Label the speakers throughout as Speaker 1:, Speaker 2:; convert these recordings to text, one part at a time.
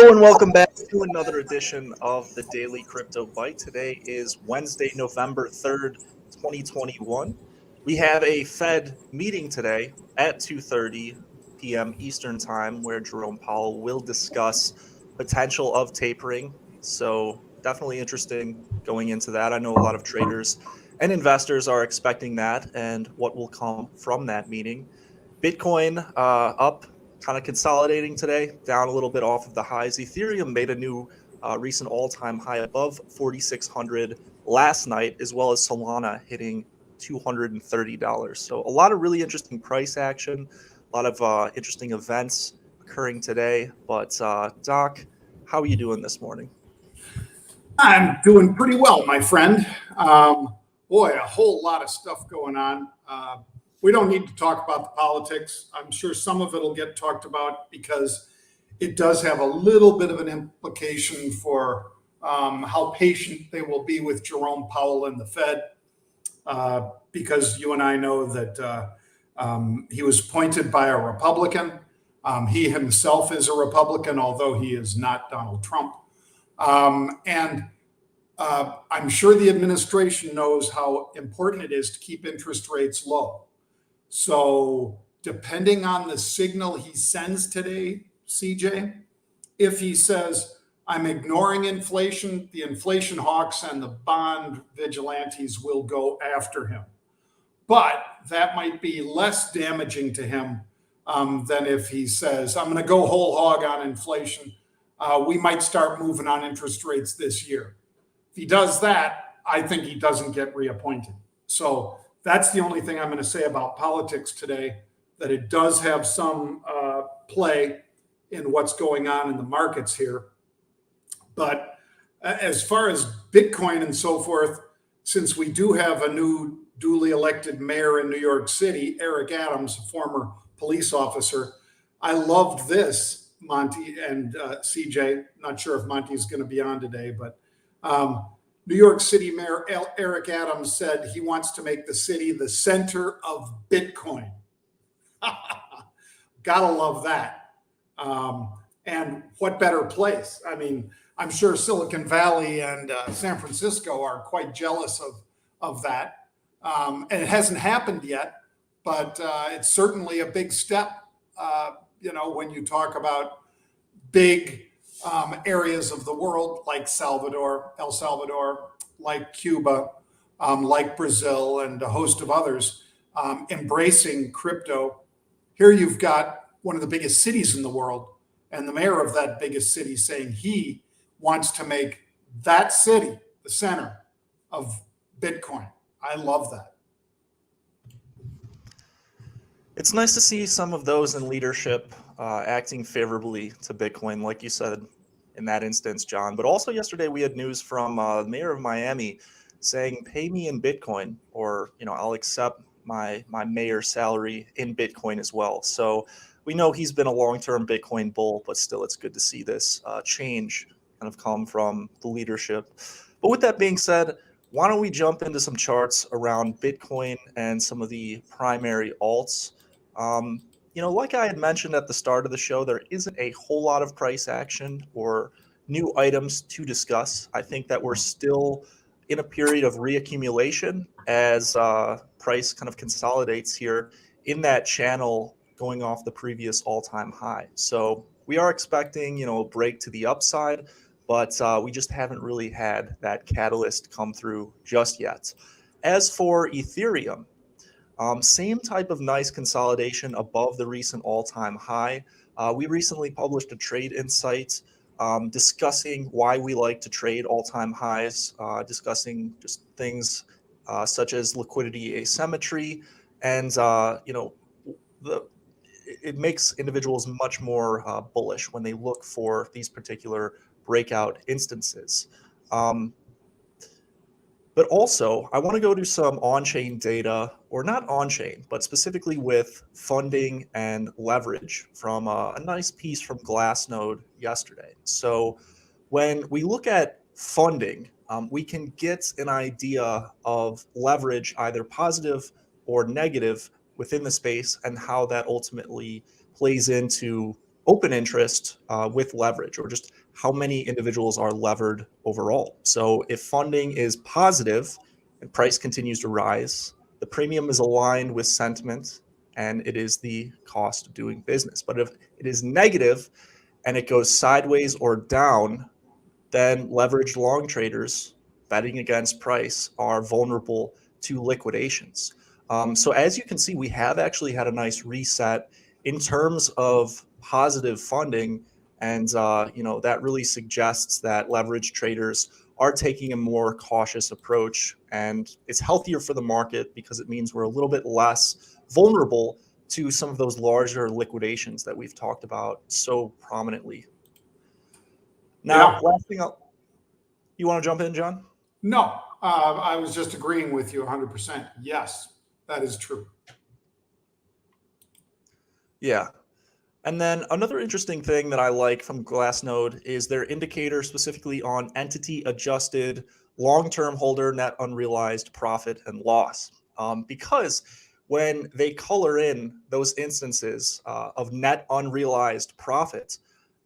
Speaker 1: Hello and welcome back to another edition of the Daily Crypto Byte. Today is Wednesday, November 3rd, 2021. We have a Fed meeting today at 2:30 p.m. Eastern Time where Jerome Powell will discuss potential of tapering. So definitely interesting going into that. I know a lot of traders and investors are expecting that and what will come from that meeting. Bitcoin up, kind of consolidating today, down a little bit off of the highs. Ethereum made a new recent all-time high above 4,600 last night, as well as Solana hitting $230. So a lot of really interesting price action, a lot of interesting events occurring today. But Doc, how are you doing this morning?
Speaker 2: I'm doing pretty well, my friend. Boy, a whole lot of stuff going on. We don't need to talk about the politics. I'm sure some of it will get talked about because it does have a little bit of an implication for how patient they will be with Jerome Powell and the Fed, because you and I know that he was appointed by a Republican. He himself is a Republican, although he is not Donald Trump. And I'm sure the administration knows how important it is to keep interest rates low. So depending on the signal he sends today, CJ, if he says, I'm ignoring inflation, the inflation hawks and the bond vigilantes will go after him. But that might be less damaging to him than if he says, I'm going to go whole hog on inflation. We might start moving on interest rates this year. If he does that, I think he doesn't get reappointed. So that's the only thing I'm going to say about politics today, that it does have some play in what's going on in the markets here. But as far as Bitcoin and so forth, since we do have a new duly elected mayor in New York City, Eric Adams, a former police officer, I loved this, Monty and CJ. Not sure if Monty's going to be on today, but New York City Mayor Eric Adams said he wants to make the city the center of Bitcoin. Gotta love that. And what better place? I mean, I'm sure Silicon Valley and San Francisco are quite jealous of that. And it hasn't happened yet, but it's certainly a big step, when you talk about big areas of the world like El Salvador, like Cuba, like Brazil, and a host of others embracing crypto. Here you've got one of the biggest cities in the world, and the mayor of that biggest city saying he wants to make that city the center of Bitcoin. I love that.
Speaker 1: It's nice to see some of those in leadership acting favorably to Bitcoin, like you said in that instance, John. But also yesterday we had news from the mayor of Miami saying, pay me in Bitcoin, or I'll accept my mayor salary in Bitcoin as well. So we know he's been a long-term Bitcoin bull, but still it's good to see this change kind of come from the leadership. But with that being said, why don't we jump into some charts around Bitcoin and some of the primary alts? Like I had mentioned at the start of the show, there isn't a whole lot of price action or new items to discuss. I think that we're still in a period of reaccumulation as price kind of consolidates here in that channel going off the previous all-time high. So we are expecting, a break to the upside, but we just haven't really had that catalyst come through just yet. As for Ethereum, same type of nice consolidation above the recent all-time high. We recently published a trade insight discussing why we like to trade all-time highs, discussing just things such as liquidity asymmetry, and it makes individuals much more bullish when they look for these particular breakout instances. But also, I want to go to some on-chain data, or not on-chain, but specifically with funding and leverage from a nice piece from Glassnode yesterday. So when we look at funding, we can get an idea of leverage, either positive or negative, within the space and how that ultimately plays into open interest with leverage, or just how many individuals are levered overall. So if funding is positive and price continues to rise, the premium is aligned with sentiment and it is the cost of doing business. But if it is negative and it goes sideways or down, then leveraged long traders betting against price are vulnerable to liquidations. So as you can see, we have actually had a nice reset in terms of positive funding, and that really suggests that leverage traders are taking a more cautious approach, and it's healthier for the market because it means we're a little bit less vulnerable to some of those larger liquidations that we've talked about so prominently. Now,
Speaker 2: Yeah.
Speaker 1: last thing you want to jump in, John?
Speaker 2: No, I was just agreeing with you 100%. Yes, that is true.
Speaker 1: Yeah. And then another interesting thing that I like from Glassnode is their indicator specifically on entity adjusted long-term holder net unrealized profit and loss. Because when they color in those instances of net unrealized profit,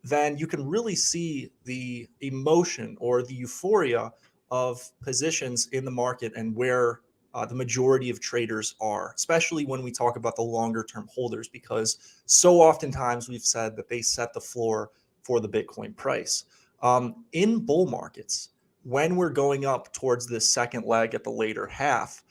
Speaker 1: then you can really see the emotion or the euphoria of positions in the market and where the majority of traders are, especially when we talk about the longer term holders, because so oftentimes we've said that they set the floor for the Bitcoin price. In bull markets, when we're going up towards this second leg at the later half,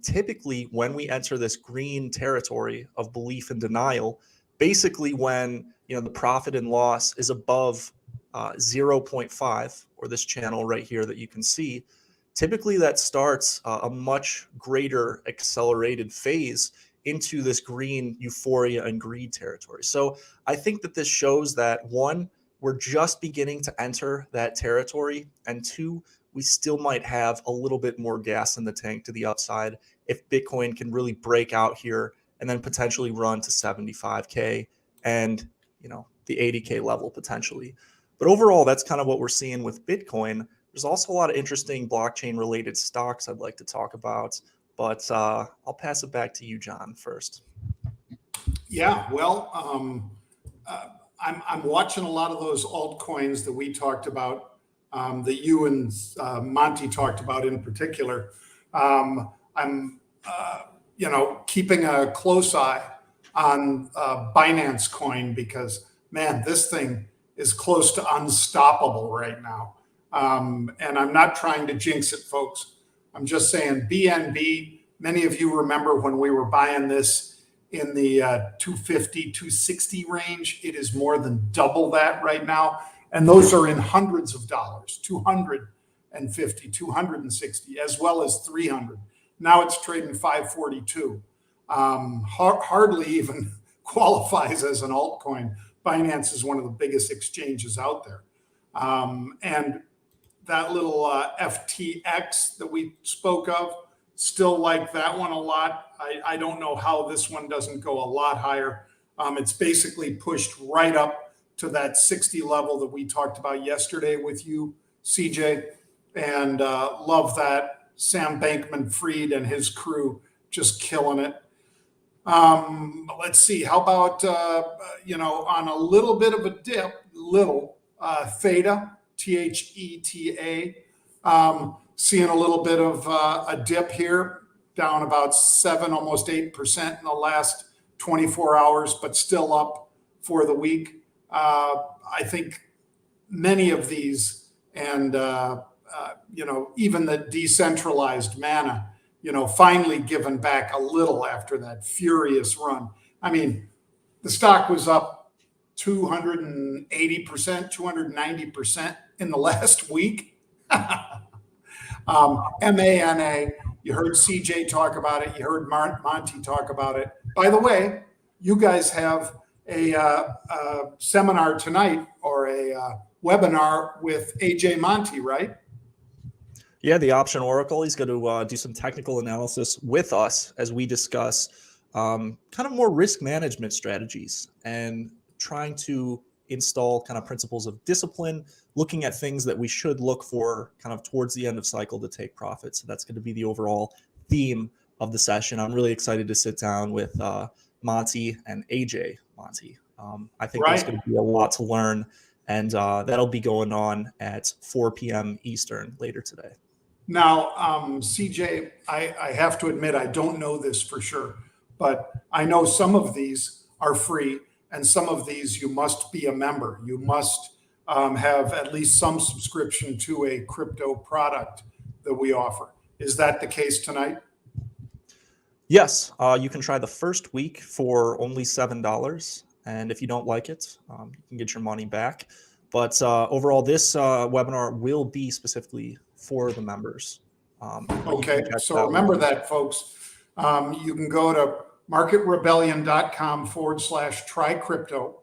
Speaker 1: typically when we enter this green territory of belief and denial, basically when the profit and loss is above 0.5, or this channel right here that you can see, typically that starts a much greater accelerated phase into this green euphoria and greed territory. So I think that this shows that, one, we're just beginning to enter that territory, and two, we still might have a little bit more gas in the tank to the upside if Bitcoin can really break out here and then potentially run to 75K and the 80K level potentially. But overall, that's kind of what we're seeing with Bitcoin. There's also a lot of interesting blockchain related stocks I'd like to talk about, but I'll pass it back to you, John, first.
Speaker 2: Yeah, well, I'm watching a lot of those altcoins that we talked about, that you and Monty talked about in particular. I'm keeping a close eye on Binance Coin, because man, this thing is close to unstoppable right now. And I'm not trying to jinx it, folks. I'm just saying BNB, many of you remember when we were buying this in the 250, 260 range. It is more than double that right now. And those are in hundreds of dollars, 250, 260, as well as 300. Now it's trading 542. Hardly even qualifies as an altcoin. Binance is one of the biggest exchanges out there. And that little FTX that we spoke of, still like that one a lot. I don't know how this one doesn't go a lot higher. It's basically pushed right up to that 60 level that we talked about yesterday with you, CJ, and love that. Sam Bankman-Fried and his crew just killing it. Let's see, how about, on a little bit of a dip, Theta, THETA, seeing a little bit of a dip here, down about 7, almost 8% in the last 24 hours, but still up for the week. I think many of these, and even the decentralized mana, finally given back a little after that furious run. I mean, the stock was up 280%, 290% in the last week. MANA, you heard CJ talk about it. You heard Monty talk about it. By the way, you guys have a seminar tonight, or a webinar with AJ Monty, right?
Speaker 1: Yeah, the Option Oracle. He's going to do some technical analysis with us as we discuss kind of more risk management strategies and trying to install kind of principles of discipline, looking at things that we should look for kind of towards the end of cycle to take profits. So that's going to be the overall theme of the session. I'm really excited to sit down with Monty and AJ Monty. I think there's
Speaker 2: Right.
Speaker 1: going to be a lot to learn, and that'll be going on at 4 p.m. Eastern later today.
Speaker 2: Now, CJ, I have to admit, I don't know this for sure, but I know some of these are free and some of these you must be a member. You must have at least some subscription to a crypto product that we offer. Is that the case tonight?
Speaker 1: Yes, you can try the first week for only $7, and if you don't like it, you can get your money back. But overall, this webinar will be specifically for the members. But you can
Speaker 2: Okay,
Speaker 1: check
Speaker 2: so
Speaker 1: that
Speaker 2: remember
Speaker 1: one.
Speaker 2: that, folks. You can go to marketrebellion.com/try crypto,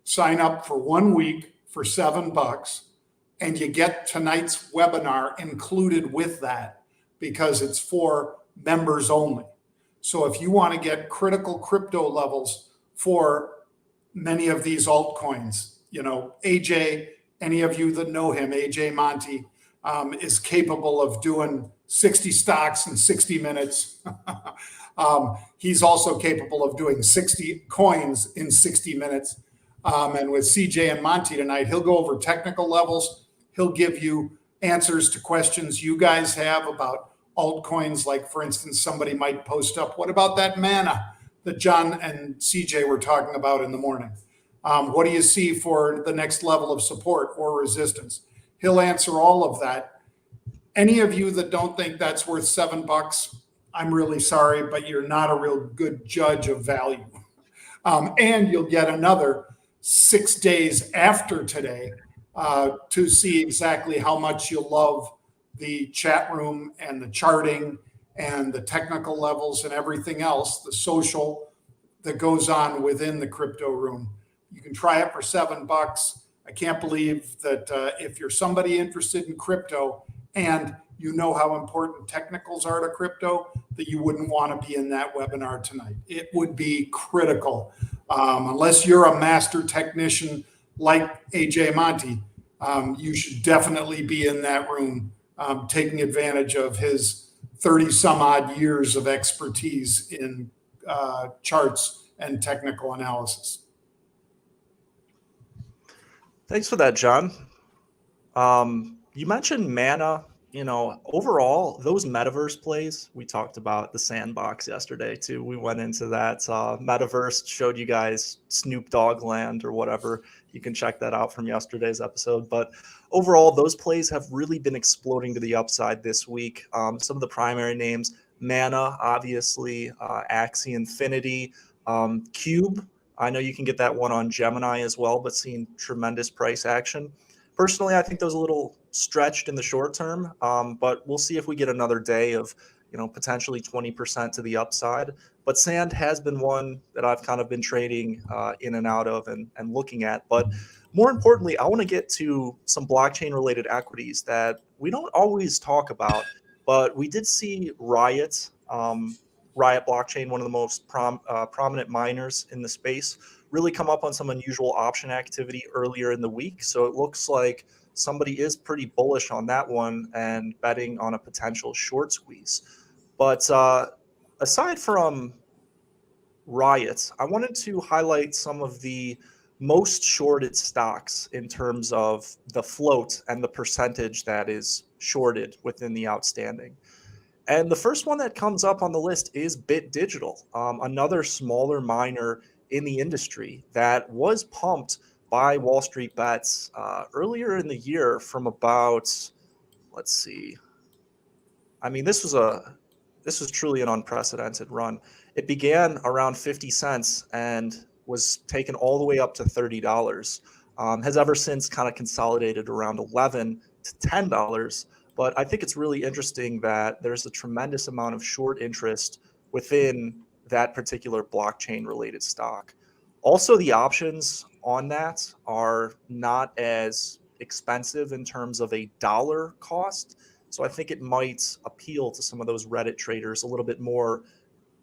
Speaker 2: sign up for 1 week for $7, and you get tonight's webinar included with that because it's for members only. So if you want to get critical crypto levels for many of these altcoins, AJ, any of you that know him, AJ Monty, is capable of doing 60 stocks in 60 minutes. He's also capable of doing 60 coins in 60 minutes. And with CJ and Monty tonight, he'll go over technical levels. He'll give you answers to questions you guys have about altcoins. Like, for instance, somebody might post up, what about that mana that Jon and CJ were talking about in the morning? What do you see for the next level of support or resistance? He'll answer all of that. Any of you that don't think that's worth $7, I'm really sorry, but you're not a real good judge of value. And you'll get another 6 days after today to see exactly how much you love the chat room and the charting and the technical levels and everything else, the social that goes on within the crypto room. You can try it for $7. I can't believe that if you're somebody interested in crypto and you know how important technicals are to crypto, that you wouldn't want to be in that webinar tonight. It would be critical. Unless you're a master technician like AJ Monty, you should definitely be in that room taking advantage of his 30 some odd years of expertise in charts and technical analysis.
Speaker 1: Thanks for that, Jon. You mentioned mana. Overall, those Metaverse plays, we talked about the sandbox yesterday too. We went into that. Metaverse showed you guys Snoop Dogg land or whatever. You can check that out from yesterday's episode. But overall, those plays have really been exploding to the upside this week. Some of the primary names, Mana, obviously, Axie Infinity, Cube. I know you can get that one on Gemini as well, but seeing tremendous price action. Personally, I think those a little stretched in the short term, but we'll see if we get another day of, potentially 20% to the upside. But Sand has been one that I've kind of been trading in and out of and looking at. But more importantly, I want to get to some blockchain-related equities that we don't always talk about, but we did see Riot, Riot blockchain, one of the most prominent miners in the space, really come up on some unusual option activity earlier in the week. So it looks like somebody is pretty bullish on that one and betting on a potential short squeeze. But aside from Riot, I wanted to highlight some of the most shorted stocks in terms of the float and the percentage that is shorted within the outstanding. And the first one that comes up on the list is Bit Digital, another smaller miner in the industry that was pumped by Wall Street Bets earlier in the year from about, let's see. I mean, this was truly an unprecedented run. It began around 50 cents and was taken all the way up to $30. Has ever since kind of consolidated around 11 to $10. But I think it's really interesting that there's a tremendous amount of short interest within that particular blockchain related stock. Also, the options on that are not as expensive in terms of a dollar cost. So I think it might appeal to some of those Reddit traders a little bit more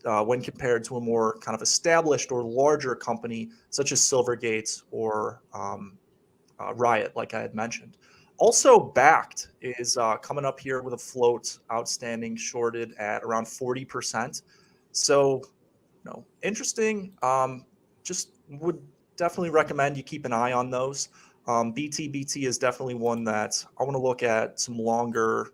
Speaker 1: when compared to a more kind of established or larger company such as Silvergate or Riot, like I had mentioned. Also, Backed is coming up here with a float outstanding shorted at around 40%. So, interesting. Just would definitely recommend you keep an eye on those. BT is definitely one that I want to look at some longer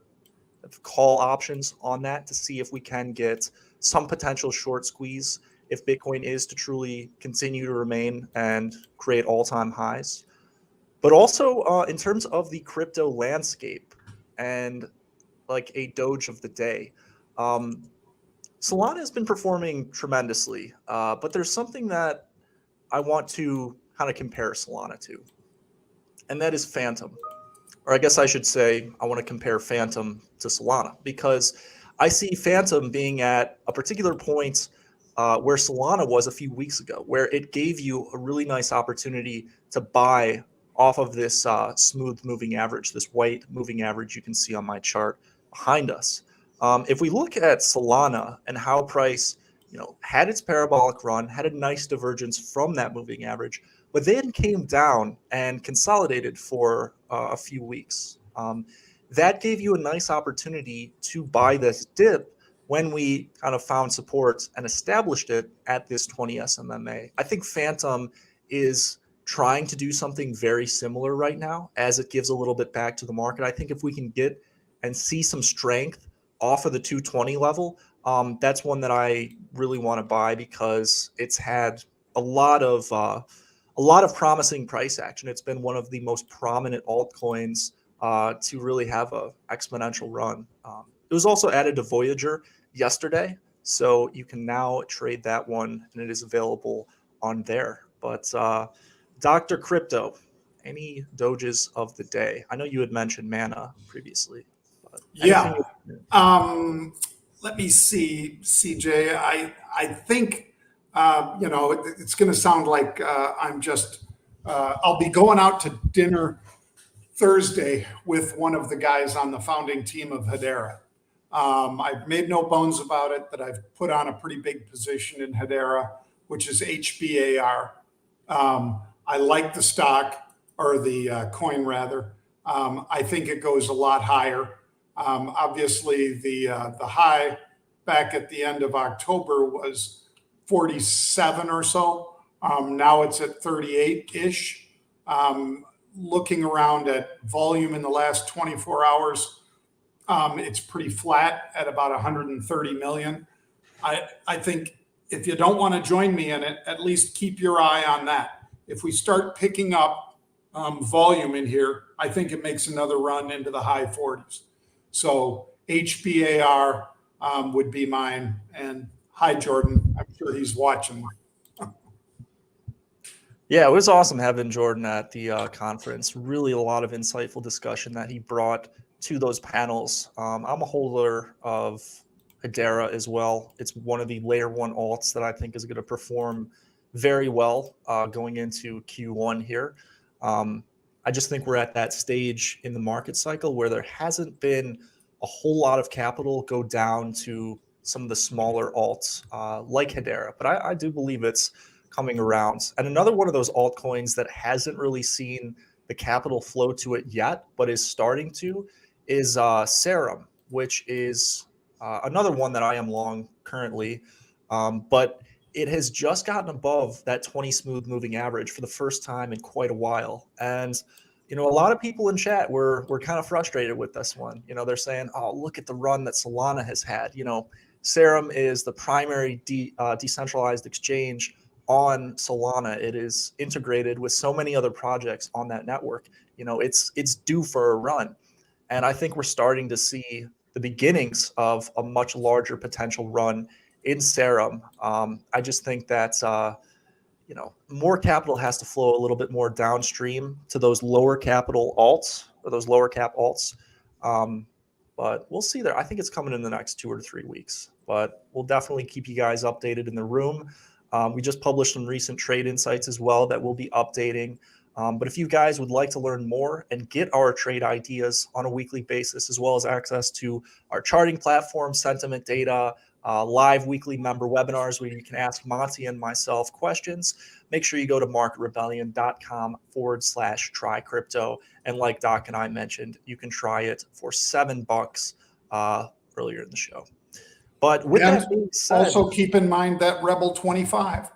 Speaker 1: call options on that to see if we can get some potential short squeeze if Bitcoin is to truly continue to remain and create all-time highs. But also in terms of the crypto landscape and like a Doge of the day, Solana has been performing tremendously, but there's something that I want to kind of compare Solana to, and that is Phantom. Or I guess I should say I want to compare Phantom to Solana because I see Phantom being at a particular point where Solana was a few weeks ago, where it gave you a really nice opportunity to buy off of this smooth moving average, this white moving average you can see on my chart behind us. If we look at Solana and how price, had its parabolic run, had a nice divergence from that moving average, but then came down and consolidated for a few weeks. That gave you a nice opportunity to buy this dip when we kind of found support and established it at this 20 SMMA. I think Phantom is trying to do something very similar right now as it gives a little bit back to the market. I think if we can get and see some strength off of the 220 level, that's one that I really want to buy because it's had a lot of promising price action. It's been one of the most prominent altcoins to really have a exponential run. It was also added to Voyager yesterday, so you can now trade that one, and it is available on there. But Dr. Crypto, any doges of the day? I know you had mentioned Mana previously. But
Speaker 2: Yeah. Let me see, CJ. I think it's going to sound like I'll be going out to dinner Thursday with one of the guys on the founding team of Hedera. I've made no bones about it that I've put on a pretty big position in Hedera, which is HBAR. I like the stock, or the coin rather. I think it goes a lot higher. Obviously, the high back at the end of October was 47 or so. Now it's at 38-ish. Looking around at volume in the last 24 hours, it's pretty flat at about 130 million. I think if you don't want to join me in it, at least keep your eye on that. If we start picking up volume in here, I think it makes another run into the high 40s. So HBAR would be mine. And hi, Jordan. I'm sure he's watching.
Speaker 1: Yeah, it was awesome having Jordan at the conference. Really a lot of insightful discussion that he brought to those panels. I'm a holder of Hedera as well. It's one of the layer one alts that I think is going to perform very well going into Q1 here. I just think we're at that stage in the market cycle where there hasn't been a whole lot of capital go down to some of the smaller alts like Hedera, but I do believe it's coming around. And another one of those altcoins that hasn't really seen the capital flow to it yet, but is starting to, is Serum, which is another one that I am long currently. But it has just gotten above that 20 smooth moving average for the first time in quite a while. And a lot of people in chat were kind of frustrated with this one. They're saying, "Oh, look at the run that Solana has had." Serum is the primary decentralized exchange on Solana. It is integrated with so many other projects on that network. It's due for a run, and I think we're starting to see the beginnings of a much larger potential run in Serum. I just think that more capital has to flow a little bit more downstream to those lower capital alts or those lower cap alts. But we'll see there. I think it's coming in the next 2 or 3 weeks, but we'll definitely keep you guys updated in the room. We just published some recent trade insights as well that we'll be updating. But if you guys would like to learn more and get our trade ideas on a weekly basis, as well as access to our charting platform, sentiment data, live weekly member webinars where you can ask Monty and myself questions, make sure you go to marketrebellion.com/try crypto. And like Doc and I mentioned, you can try it for $7 earlier in the show. But with that being said,
Speaker 2: also keep in mind that Rebel 25.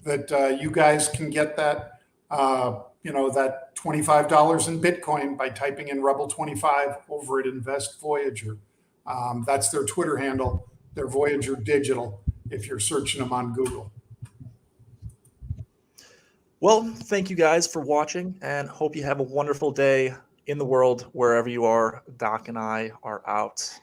Speaker 2: that you guys can get that, that $25 in Bitcoin by typing in Rebel25 over at Invest Voyager. That's their Twitter handle. They're Voyager Digital if you're searching them on Google.
Speaker 1: Well, thank you guys for watching, and hope you have a wonderful day in the world wherever you are. Doc and I are out.